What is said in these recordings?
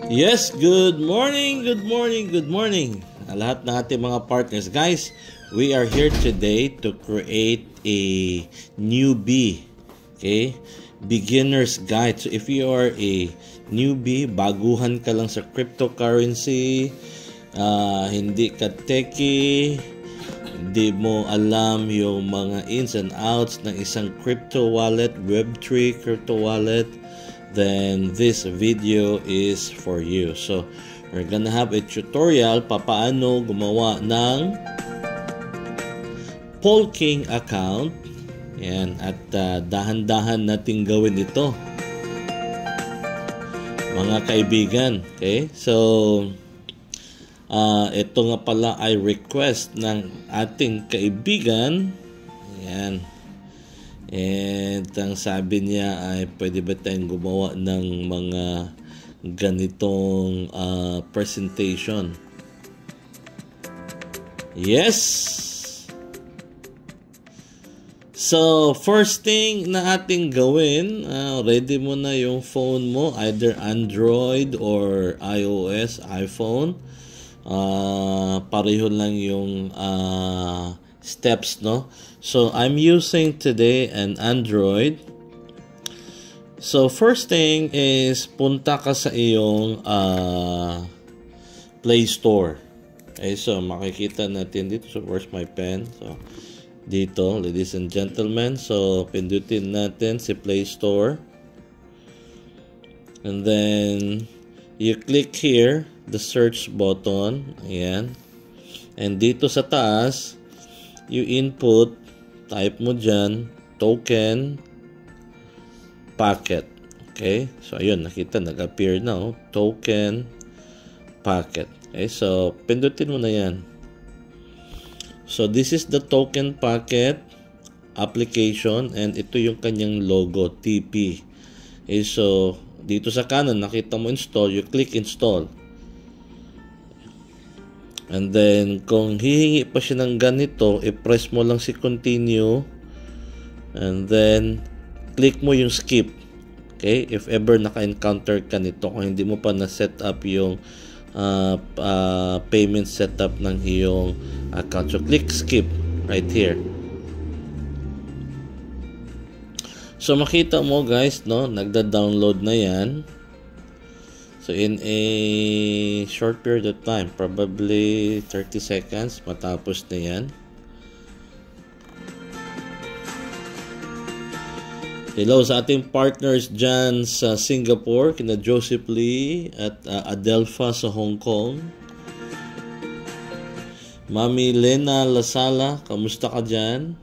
Yes, good morning, good morning, good morning. Lahat ng ating mga partners. Guys, we are here today to create a newbie, okay? Beginner's guide. So if you are a newbie, baguhan ka lang sa cryptocurrency, hindi ka techie, hindi mo alam yung mga ins and outs ng isang crypto wallet, Web3 crypto wallet, then this video is for you. So we're gonna have a tutorial paano gumawa ng Polking account. Yan, at dahan-dahan nating gawin ito, mga kaibigan. Okay, so ito nga pala ay request ng ating kaibigan. Yan. And ang sabi niya ay pwede ba tayong gumawa ng mga ganitong presentation. Yes! So, first thing na ating gawin, ready mo na yung phone mo, either Android or iOS, iPhone. Pareho lang yung steps, no? So I'm using today an Android. So first thing is punta ka sa iyong Play Store. Okay, so makikita natin dito. So where's my pen? So dito, ladies and gentlemen, so pindutin natin si Play Store. And then you click here the search button. Ayan. And dito sa taas, you input, type mo dyan, token packet. Okay? So, ayun, nakita, nag-appear na, oh, token packet. Okay? So, pindutin mo na yan. So, this is the token packet application and ito yung kanyang logo, TP. Okay? So, dito sa kanan, nakita mo install, you click install. And then, kung hihingi pa siya ng ganito, i-press mo lang si continue. And then, click mo yung skip. Okay? If ever naka-encounter ka nito, kung hindi mo pa na-set up yung payment setup ng iyong account. So, click skip right here. So, makita mo guys, no? Nagda-download na yan. So, in a short period of time, probably 30 seconds, matapos na yan. Hello sa ating partners dyan sa Singapore, kina Joseph Lee at Adelpha sa Hong Kong. Mami Lena Lasala, kamusta ka dyan?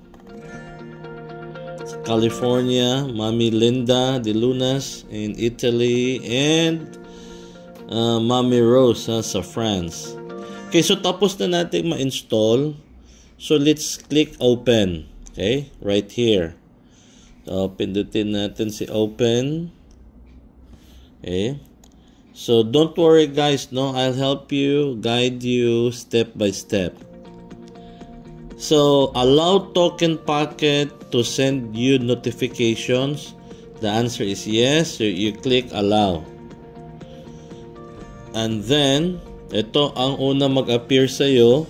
Sa California, Mami Linda De Lunas in Italy, and Mami Rose sa France. Okay, so tapos na natin ma-install. So let's click open. Okay, right here. So pindutin natin si open. Okay. So don't worry guys, no, I'll help you, guide you step by step. So allow token packet to send you notifications. The answer is yes. So you click allow. And then, ito ang una mag-appear sa iyo.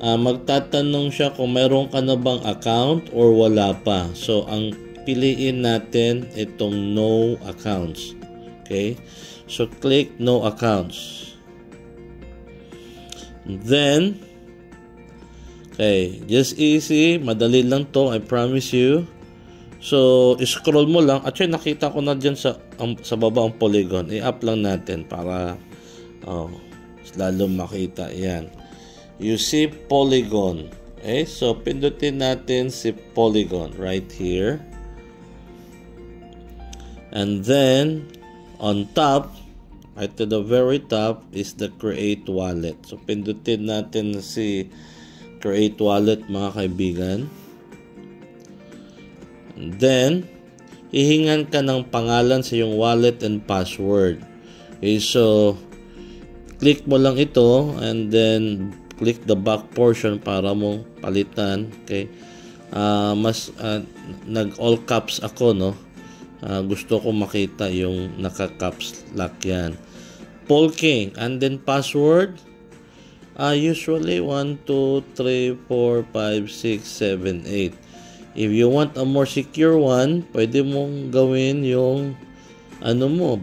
Magtatanong siya kung meron ka na bang account or wala pa. So, ang piliin natin itong no accounts. Okay? So, click no accounts. Then, okay, just easy. Madali lang to, I promise you. So, scroll mo lang. Actually, nakita ko na dyan sa baba ang Polygon. I-up lang natin para lalo makita. Yan. You see Polygon. Okay? So, pindutin natin si Polygon right here. And then, on top, right to the very top, is the Create Wallet. So, pindutin natin si Create Wallet, mga kaibigan. And then, hihingan ka ng pangalan sa iyong wallet and password. Okay, so, click mo lang ito and then click the back portion para mo palitan. Okay, nag all caps ako, no? Gusto ko makita yung naka caps lock yan. Polking, and then password. Usually 1, 2, 3, 4, 5, 6, 7, 8. If you want a more secure one, pwede mong gawin yung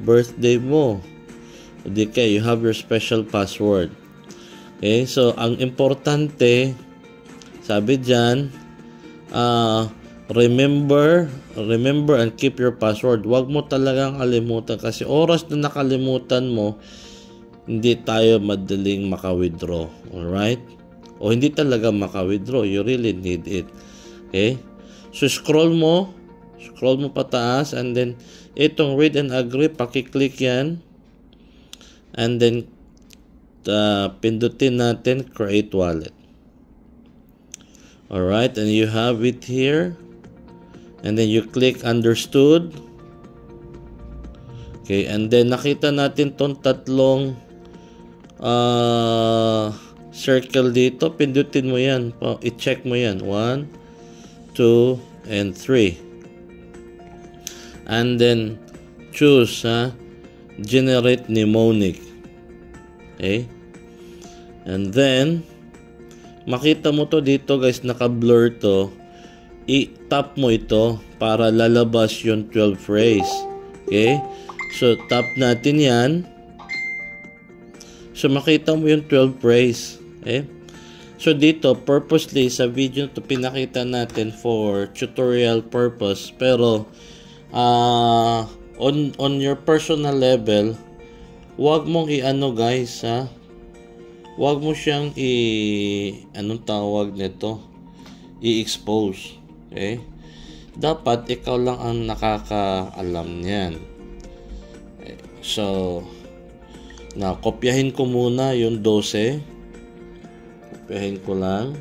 birthday mo. Okay, you have your special password. Okay, so ang importante, sabi dyan, remember and keep your password. Huwag mo talagang kalimutan kasi oras na nakalimutan mo, hindi tayo madaling maka-withdraw. Alright? O hindi talaga maka-withdraw. You really need it. Okay? So, scroll mo pataas, and then, itong read and agree, pakiclick yan. And then, pindutin natin, create wallet. Alright? And you have it here. And then, you click understood. Okay? And then, nakita natin tong tatlong circle dito, pindutin mo yan, i-check mo yan, 1, 2, and 3, and then choose generate mnemonic. Okay, and then makita mo to dito guys, naka-blur to, i-tap mo ito para lalabas yung 12 phrase. Okay, so tap natin yan. So, makita mo yung 12 phrase. Okay? So, dito, purposely, sa video to pinakita natin for tutorial purpose. Pero, on your personal level, wag mong guys, wag mo siyang anong tawag nito? I-expose. Okay? Dapat, ikaw lang ang nakakaalam niyan. Okay. So, kopyahin ko muna yung 12. Kopyahin ko lang.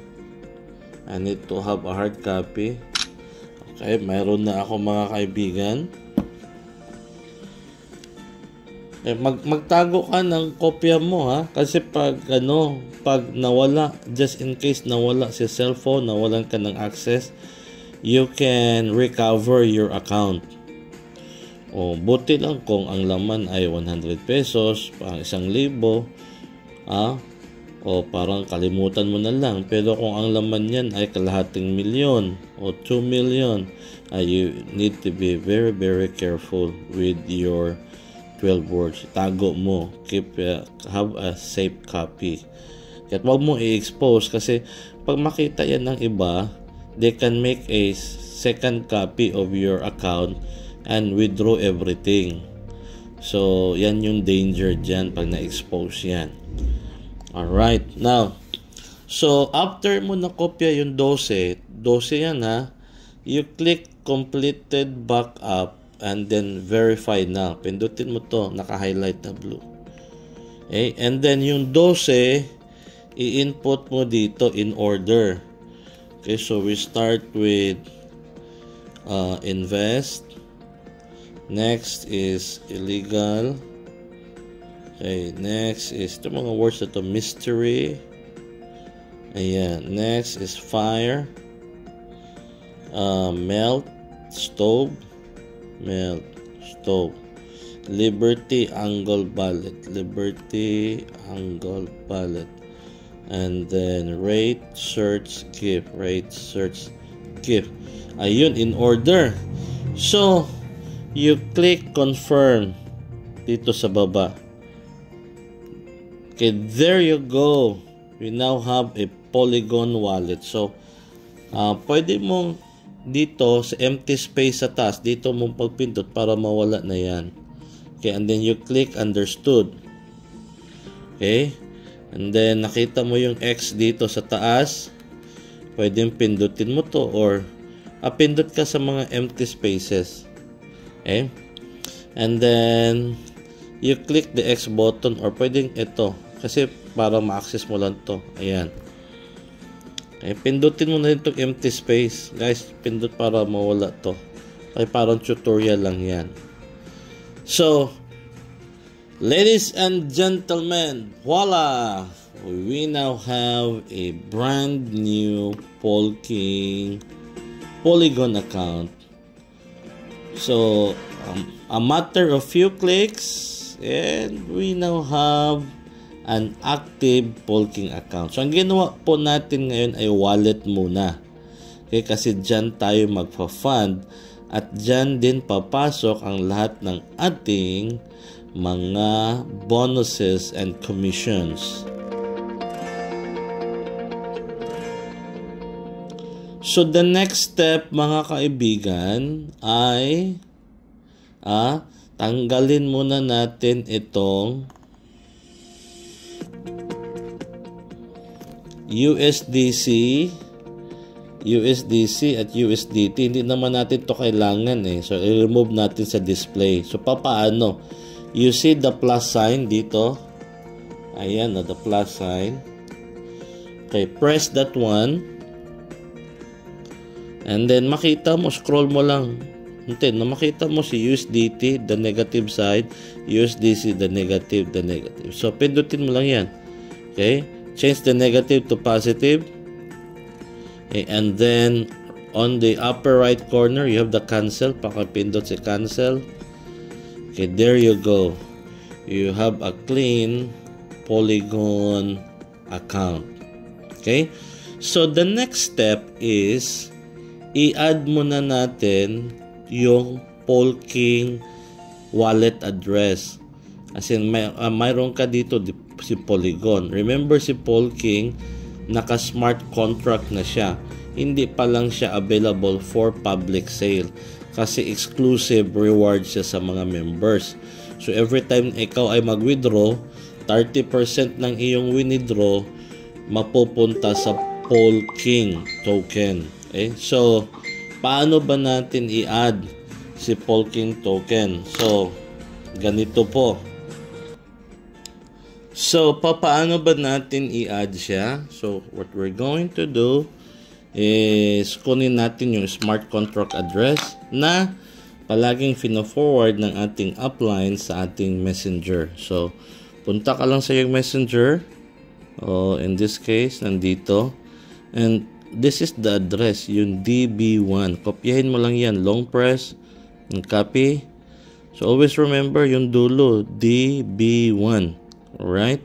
I need to have a hard copy. Okay, mayroon na ako mga kaibigan. Magtago ka ng kopya mo kasi pag nawala, just in case nawala si cellphone, nawalan ka ng access, you can recover your account. Buti lang kung ang laman ay 100 pesos, parang 1,000, parang kalimutan mo na lang. Pero kung ang laman yan ay kalahating milyon o 2 million, you need to be very, very careful with your 12 words. Tago mo. Have a safe copy. Kaya wag mo i-expose kasi pag makita yan ng iba, they can make a second copy of your account and withdraw everything. So, yan yung danger dyan pag na-expose yan. Alright. Now, so, after mo na-kopya yung 12 yan you click completed backup and then verify na. Pindutin mo to, naka-highlight na blue. Okay? And then, yung 12, i-input mo dito in order. Okay, so we start with invest. Next is illegal. Okay, next is ito mga words na to, mystery. Ayan, next is fire. Melt stove. Liberty angle ballot. And then rate search gift. Ayun, in order. So, you click confirm dito sa baba. Okay, there you go. We now have a Polygon wallet. So, pwede mong dito sa empty space sa taas, dito mong pagpindot para mawala na yan. Okay, and then you click understood. Okay, and then nakita mo yung X dito sa taas. Pwedeng pindutin mo to or pindot ka sa mga empty spaces. Okay, and then you click the X button or pwedeng ito kasi para ma-access mo lang to. Ayan. Okay, pindutin mo na itong empty space. Guys, pindot para mawala to. Okay, parang tutorial lang yan. So, ladies and gentlemen, voila! We now have a brand new Polygon account. So, a matter of few clicks And we now have an active Polking account. So, ang ginawa po natin ngayon ay wallet muna. Okay, kasi dyan tayo magpa-fund at dyan din papasok ang lahat ng ating mga bonuses and commissions. So, the next step, mga kaibigan, ay tanggalin muna natin itong USDC at USDT. Hindi naman natin to kailangan eh. So, i-remove natin sa display. So, papaano? You see the plus sign dito? Ayan, the plus sign. Okay, press that one. And then, makita mo, scroll mo lang. Hindi, na makita mo si USDT, the negative side, USDC, the negative. So, pindutin mo lang yan. Okay? Change the negative to positive. Okay, and then on the upper right corner you have the cancel. Pakipindot si cancel. Okay, there you go. You have a clean Polygon account. Okay, so the next step is i-add muna natin yung Polking wallet address. As in, mayroon ka dito si Polygon. Remember, si Polking naka-smart contract na siya. Hindi pa lang siya available for public sale kasi exclusive reward siya sa mga members. So every time ikaw ay mag-withdraw, 30% ng iyong withdraw mapupunta sa Polking token. Okay? So paano ba natin i-add si Polking token? So ganito po. So, paano ba natin i-add siya? So, what we're going to do is kunin natin yung smart contract address na palaging fina-forward ng ating upline sa ating messenger. So, punta ka lang sa yung messenger. In this case, nandito. And this is the address, yung DB1. Kopyahin mo lang yan. Long press and copy. So, always remember yung dulo, DB1. Alright,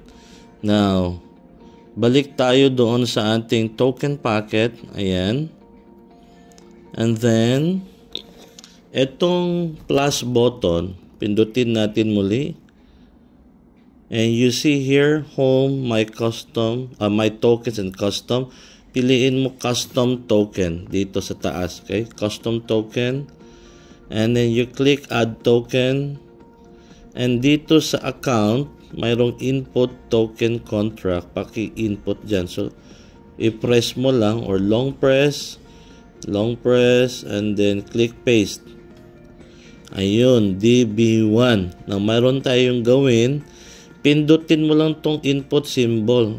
now balik tayo doon sa ating token packet. Ayan, and then etong plus button pindutin natin muli, and you see here home, my custom, my tokens and custom. Piliin mo custom token dito sa taas. Okay, custom token, and then you click add token, and dito sa account mayroong input token contract, paki-input dyan. So, i-press mo lang or long press, and then click paste. Ayun, DB1. Now, mayroon tayong gawin. Pindutin mo lang tong input symbol.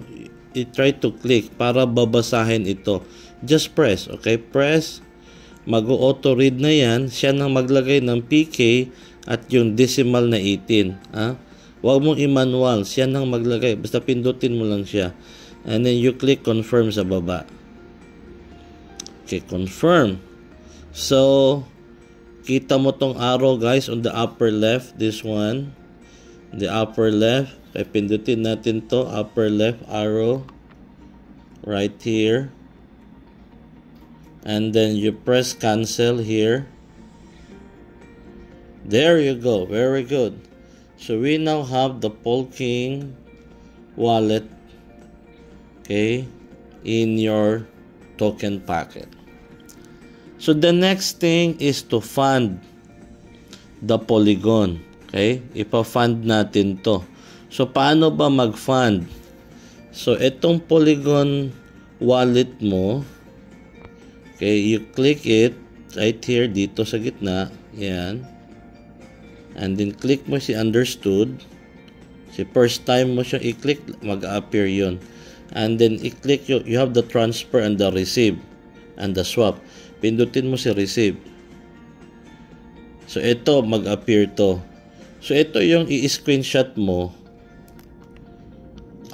I-try to click para babasahin ito. Just press, okay? Press. Mag-auto read na yan. Siya nang maglagay ng PK at yung decimal na 18. Ha? Huwag mong i-manual. Siya nang maglagay. Basta pindutin mo lang siya. And then you click confirm sa baba. Okay, confirm. So, kita mo tong arrow guys on the upper left. This one. The upper left. Kaya pindutin natin to. Upper left arrow. Right here. And then you press cancel here. There you go. Very good. So we now have the Polking wallet, okay, in your token packet. So the next thing is to fund the Polygon. Okay, ipa-fund natin to. So paano ba mag-fund? So itong Polygon wallet mo, okay, you click it right here dito sa gitna, yan. And then click mo si understood. Si first time mo siya i-click, mag-appear yun. And then i-click you have the transfer and the receive and the swap. Pindutin mo si receive. So ito mag-appear to. So ito yung i-screenshot mo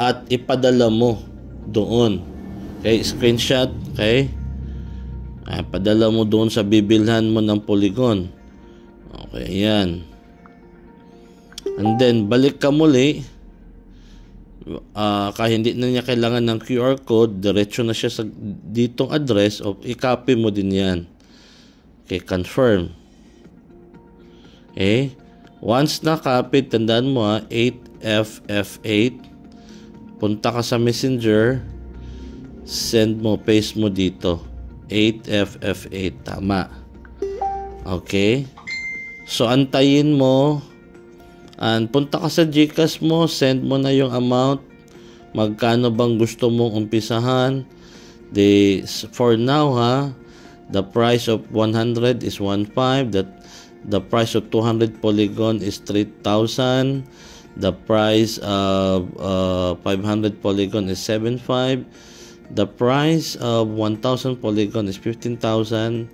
at ipadala mo doon. Okay, screenshot, okay? Padala mo doon sa bibilhan mo ng Polygon. Okay, yan. And then, balik ka muli. Kahit hindi na niya kailangan ng QR code, diretso na siya sa ditong address, o i-copy mo din yan. Okay, confirm. Okay. Once na-copy, tandaan mo 8FF8. Punta ka sa Messenger. Send mo, paste mo dito. 8FF8. Tama. Okay. So, antayin mo. And punta ka sa GCash mo. Send mo na yung amount. Magkano bang gusto mong umpisahan. For now, the price of 100 is 1.5. The price of 200 polygon is 3,000. The price of 500 polygon is 7.5. The price of 1,000 polygon is 15,000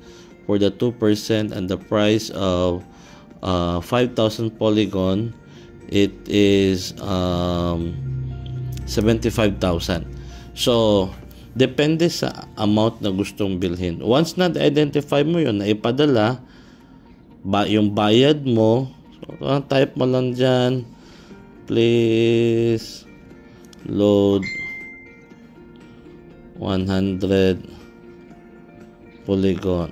for the 2%, and the price of 5,000 polygon, it is 75,000. So, depende sa amount na gustong bilhin. Once na-identify mo yun, na ipadala, yung bayad mo, so, type mo lang dyan, please load 100 polygon.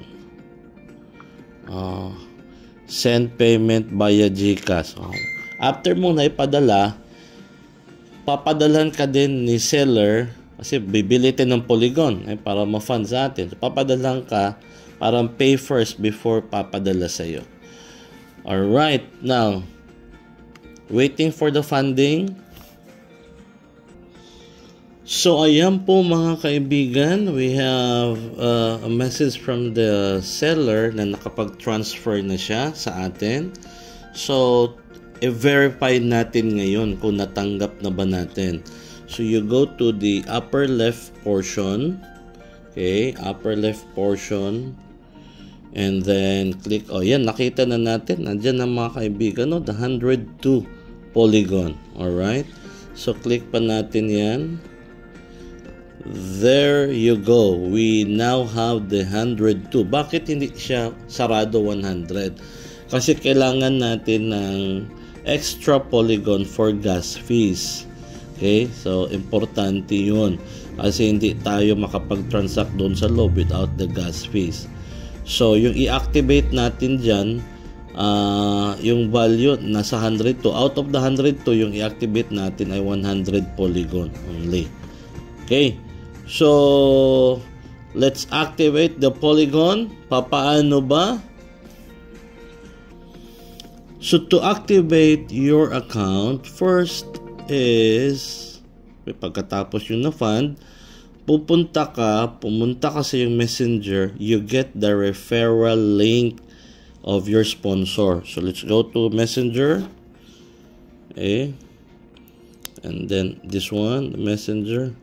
Send payment via GCash. After mo na ipadala, papadalhan ka din ni seller kasi bibili tayo ng polygon para ma-fund sa atin. So, papadalhan ka, parang pay first before papadala sa'yo. Alright, now, waiting for the funding. So, ayan po mga kaibigan, we have a message from the seller na nakapag-transfer na siya sa atin. So, i-verify natin ngayon kung natanggap na ba natin. So, you go to the upper left portion. Okay, upper left portion. And then, click, yan, nakita na natin. Nandiyan na mga kaibigan, no? The 102 polygon. Alright? So, click pa natin yan. There you go. We now have the 102. Bakit hindi siya sarado 100? Kasi kailangan natin ng extra polygon for gas fees. Okay? So, importante yun. Kasi hindi tayo makapag-transact doon sa loob without the gas fees. So, yung i-activate natin dyan, yung value nasa 102. Out of the 102, yung i-activate natin ay 100 polygon only. Okay? So, let's activate the polygon. Papaano ba? So, to activate your account, first is, pagkatapos yung na-fund, pumunta ka sa yung Messenger, you get the referral link of your sponsor. So, let's go to Messenger. Okay. And then, this one, Messenger.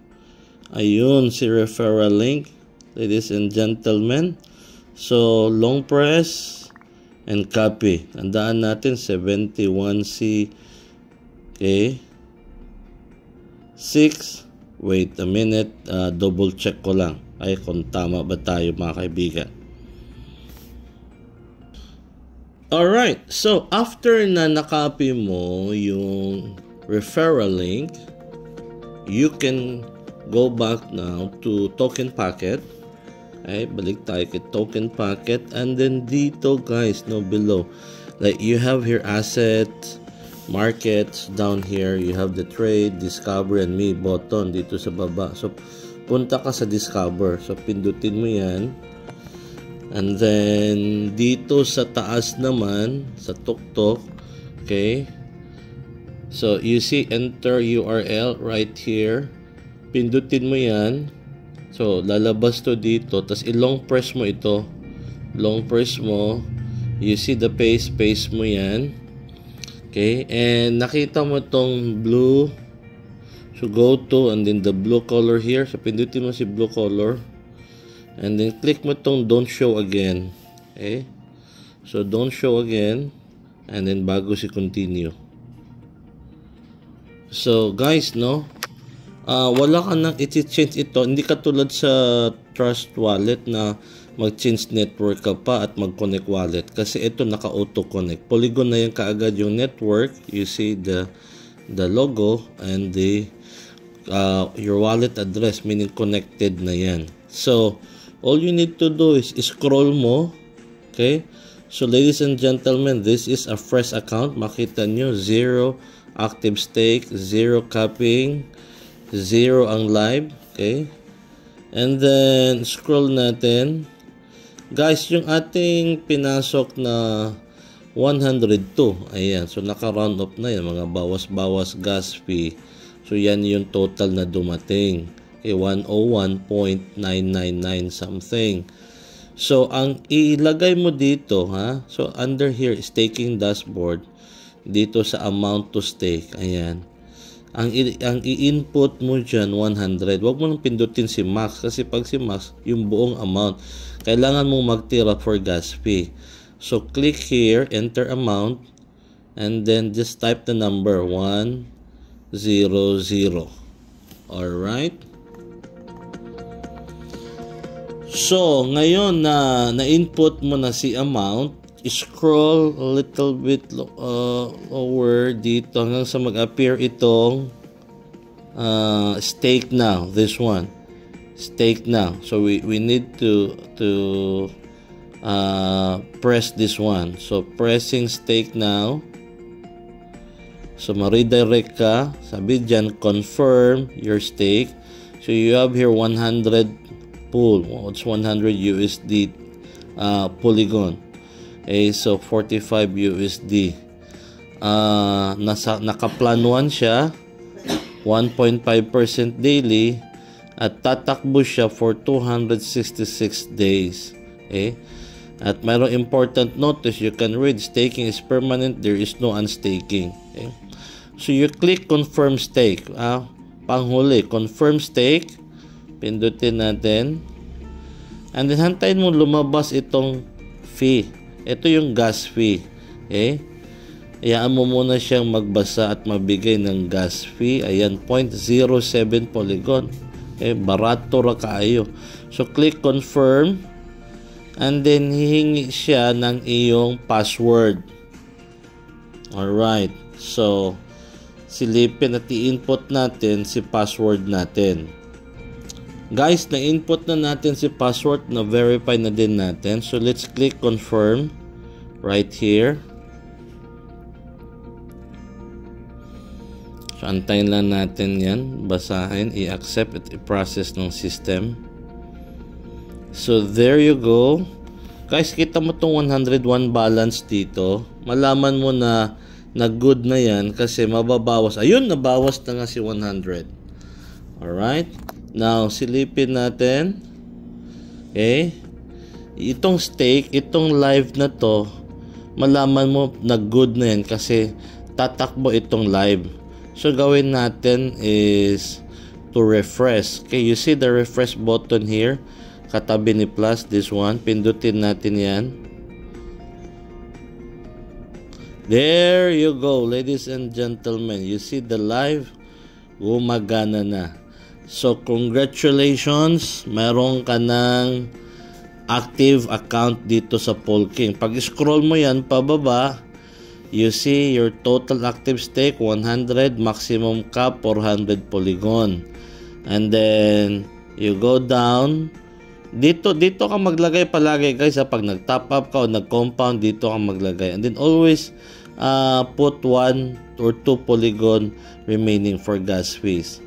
Ayun, si referral link, ladies and gentlemen. So, long press and copy. Tandaan natin, 71C. Okay. 6. Wait a minute. Double check ko lang. Ay, kung tama ba tayo mga kaibigan. Alright. So, after na nakopy mo yung referral link, you can go back now to token packet. Okay, balik tayo kay token packet, and then dito guys, no, below, like you have here asset, markets, down here you have the trade, discover, and me button dito sa baba. So punta ka sa discover, so pindutin mo yan, and then dito sa taas naman sa tuktok, okay, so you see enter URL right here. Pindutin mo yan. So, lalabas to dito. Tapos, i-long press mo ito. Long press mo. You see the paste. Paste mo yan. Okay. And, nakita mo itong blue. So, go to, and then the blue color here. So, pindutin mo si blue color. And then, click mo itong don't show again. Okay. So, don't show again. And then, bago si continue. So, guys, no? Wala ka nang i-change ito. Hindi katulad sa Trust Wallet na mag-change network ka pa at mag-connect wallet kasi ito naka-auto-connect. Polygon na yan kaagad yung network. You see the logo and the your wallet address, meaning connected na yan. So all you need to do is scroll mo. Okay, so ladies and gentlemen, this is a fresh account. Makita nyo, 0 active stake, 0 copying, 0 ang live. Okay, and then scroll natin. Guys, yung ating pinasok na 102, ayan, so naka-round up na yan, mga bawas-bawas gas fee. So yan yung total na dumating. Okay, 101.999 something. So ang ilagay mo dito, ha? So under here, staking dashboard, dito sa amount to stake, ayan. Ang i-input mo dyan, 100. Huwag mo nang pindutin si max kasi pag si max, yung buong amount, kailangan mong magtira for gas fee. So click here, enter amount, and then just type the number 100. Alright? So ngayon na input mo na si amount, scroll a little bit lower dito hanggang sa mag-appear itong stake now. This one, stake now. So we need to press this one. So pressing stake now. So ma-redirect ka. Sabi dyan, confirm your stake. So you have here 100 pool. It's 100 USD Polygon. Okay, so 45 USD. Naka-plan 1 siya, 1.5% daily, at tatakbo siya for 266 days. Okay? At mayroong important notice, you can read, staking is permanent, there is no unstaking. Okay? So you click confirm stake. Panghuli, confirm stake. Pindutin natin. And then hantayin mo lumabas itong fee. Ito yung gas fee. Okay? Hayaan mo muna siyang magbasa at mabigay ng gas fee. Ayan, 0.07 Polygon. Okay? Barato ra kaayo. So, click confirm. And then, hihingi siya ng iyong password. Alright. So, silipin at i-input natin si password natin. Guys, na-input na natin si password, na-verify na din natin. So, let's click confirm right here. So, antayin lang natin yan. Basahin, i-accept at i-process ng system. So, there you go. Guys, kita mo itong 101 balance dito. Malaman mo na good na yan kasi mababawas. Ayun, nabawas na nga si 100. Alright? Now, silipin natin. Okay? Itong stake, itong live na to, malaman mo na good na yan kasi tatakbo itong live. So, gawin natin is to refresh. Okay, you see the refresh button here? Katabi ni plus, this one. Pindutin natin yan. There you go, ladies and gentlemen. You see the live? Gumagana na. So, congratulations, meron ka ng active account dito sa Polking. Pag scroll mo yan pababa, you see your total active stake 100, maximum cap 400 Polygon. And then, you go down. Dito ka maglagay palagi guys. Pag nag-top up ka o nag-compound, dito ka maglagay. And then, always put 1 or 2 Polygon remaining for gas fees.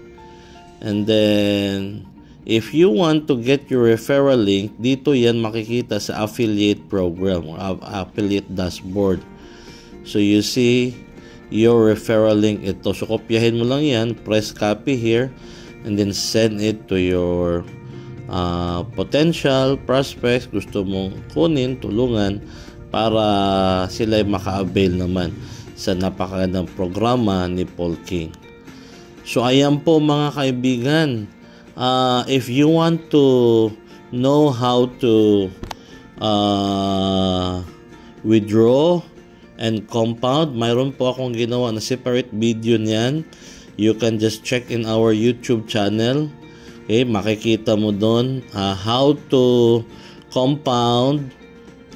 And then, if you want to get your referral link, dito yan makikita sa affiliate program or affiliate dashboard. So, you see your referral link ito. So, kopyahin mo lang yan. Press copy here. And then, send it to your potential prospects. Gusto mong kunin, tulungan para sila maka-avail naman sa napakagandang programa ni Polking. So, ayan po mga kaibigan. If you want to know how to withdraw and compound, mayroon po akong ginawa na separate video niyan. You can just check in our YouTube channel. Okay, makikita mo doon how to compound,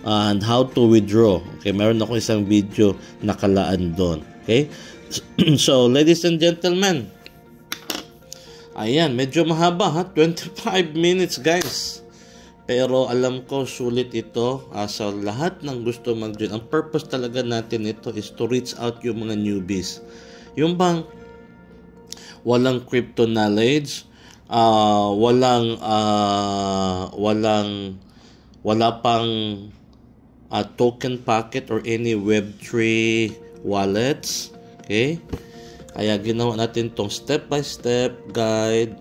and how to withdraw. Okay, meron ako isang video nakalaan doon. Okay? So, ladies and gentlemen, ayan, medyo mahaba ha, 25 minutes guys. Pero alam ko sulit ito sa lahat ng gusto mag-join. Ang purpose talaga natin ito is to reach out yung mga newbies. Yung bang walang crypto knowledge, wala pang token packet or any Web3 wallets. Okay? Kaya ginawa natin tong step-by-step guide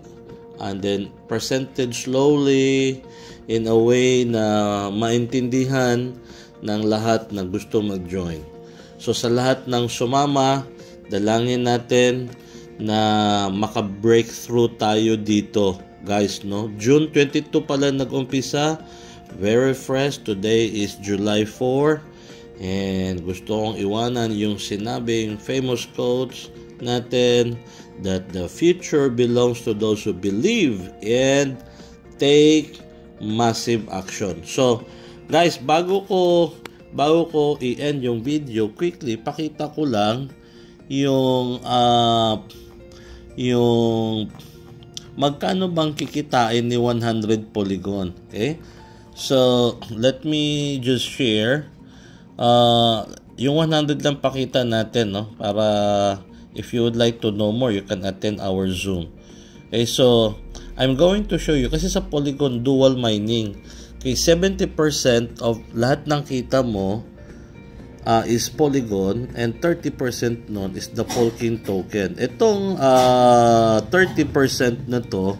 and then presented slowly in a way na maintindihan ng lahat na gusto mag-join. So sa lahat ng sumama, dalangin natin na maka-breakthrough tayo dito, guys, no? June 22 pala nag-umpisa, very fresh. Today is July 4, and gusto kong iwanan yung sinabing famous quotes natin that the future belongs to those who believe and take massive action. So, guys, bago ko i-end yung video, quickly pakita ko lang yung magkano bang kikitain ni 100 polygon. Okay? So, let me just share yung 100 lang pakita natin, no? Para if you would like to know more, you can attend our Zoom. Okay, so I'm going to show you kasi sa Polygon dual mining. Okay, 70% of lahat ng kita mo is Polygon and 30% nun is the Polking token. Itong 30% na to,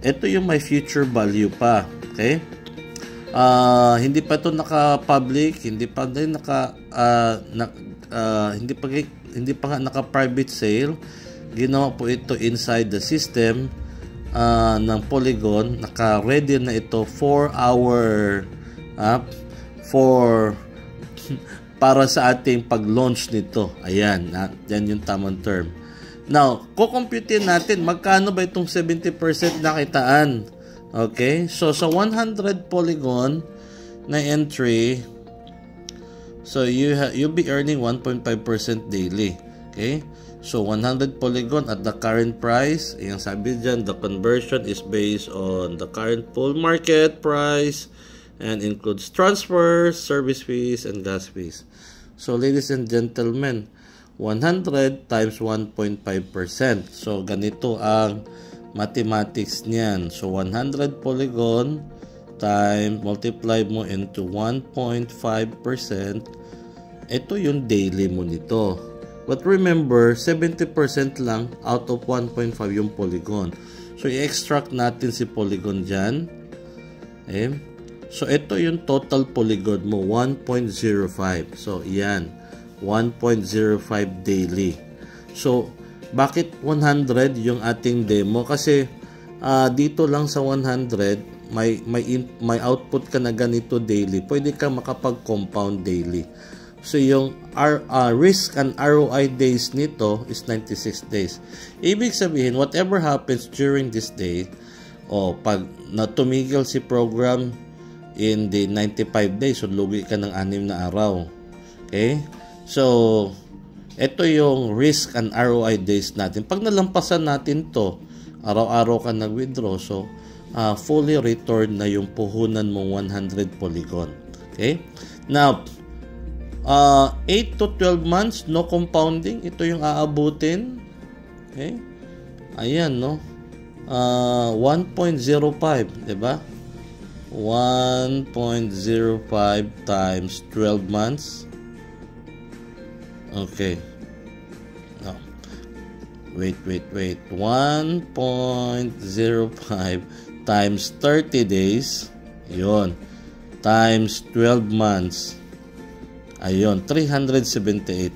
ito yung my future value pa. Okay? Hindi pa ito naka-public, hindi pa nga naka-private sale. Ginawa po ito inside the system ng Polygon. Naka-ready na ito for our para sa ating pag-launch nito. Ayan, yan yung tamang term. Now, kukumputin natin magkano ba itong 70% nakitaan. Okay? So, sa 100 Polygon na entry, so you'll be earning 1.5% daily. Okay? So 100 Polygon at the current price, yung sabi dyan, the conversion is based on the current pool market price and includes transfers, service fees, and gas fees. So ladies and gentlemen, 100 times 1.5%. So ganito ang mathematics niyan. So 100 Polygon times multiply mo into 1.5%. Ito yung daily mo nito. But remember, 70% lang out of 1.5 yung Polygon. So, i-extract natin si Polygon dyan. Okay. So, ito yung total Polygon mo, 1.05. So, yan. 1.05 daily. So, bakit 100 yung ating demo? Kasi, dito lang sa 100, may output ka na ganito daily. Pwede ka makapag-compound daily. So, yung risk and ROI days nito is 96 days. Ibig sabihin, whatever happens during this day, pag natumigil si program in the 95 days, so lugi ka ng 6 na araw. Okay? So, ito yung risk and ROI days natin. Pag nalampasan natin to, araw-araw ka nag-withdraw, so, fully return na yung puhunan mong 100 Polygon. Okay? Now, 8 to 12 months, no compounding. Ito yung aabutin. Okay? Ayan, no? 1.05, diba? 1.05 times 12 months. Okay. No. Wait. 1.05 times 30 days. Yun. Times 12 months. Ayun, 378.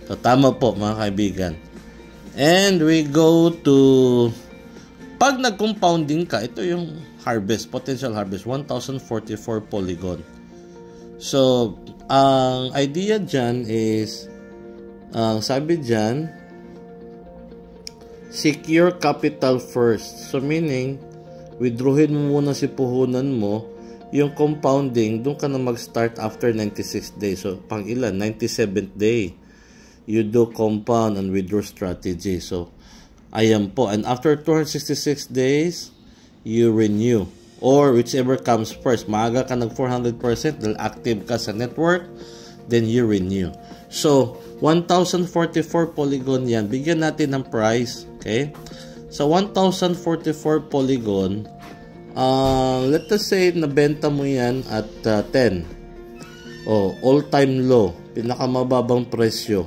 So, tama po mga kaibigan. And we go to, pag nag-compounding ka, ito yung harvest, potential harvest, 1,044 Polygon. So, ang idea dyan is, sabi dyan, secure capital first. So, meaning, withdrawin mo muna si puhunan mo. yung compounding, doon ka na mag-start after 96 days. So, pang ilan? 97th day. You do compound and withdraw strategy. So, ayan po. And after 266 days, you renew. Or whichever comes first. Maaga ka ng 400% dahil active ka sa network, then you renew. So, 1,044 polygon yan. Bigyan natin ng price. Okay? Sa 1,044 polygon, let us say, nabenta mo yan at 10. All-time low. Pinakamababang presyo.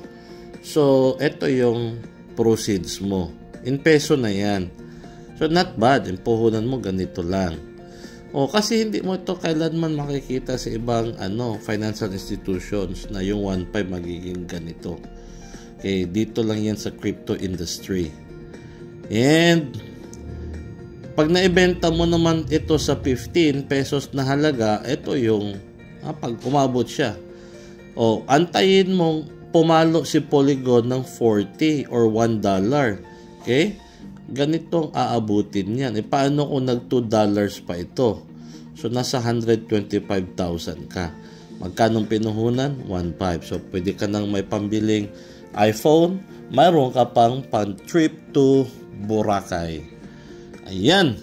So, ito yung proceeds mo. In peso na yan. So, not bad. Yung puhunan mo, ganito lang. Kasi hindi mo ito kailanman makikita sa ibang financial institutions na yung 1.5 magiging ganito. Okay, dito lang yan sa crypto industry. And, pag naibenta mo naman ito sa 15 pesos na halaga, ito yung pag umabot siya. Antayin mong pumalo si Polygon ng 40 or $1. Okay? Ganitong aabutin yan. Paano kung nag $2 pa ito? So, nasa 125,000 ka. Magkanong pinuhunan? 1.5. So, pwede ka nang may pambiling iPhone. Mayroon ka pang pan-trip to Boracay. Ayan.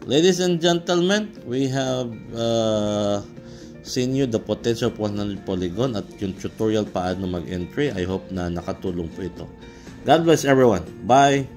Ladies and gentlemen, we have seen you the potential of 100 polygon at yung tutorial paano mag-entry. I hope na nakatulong po ito. God bless everyone. Bye!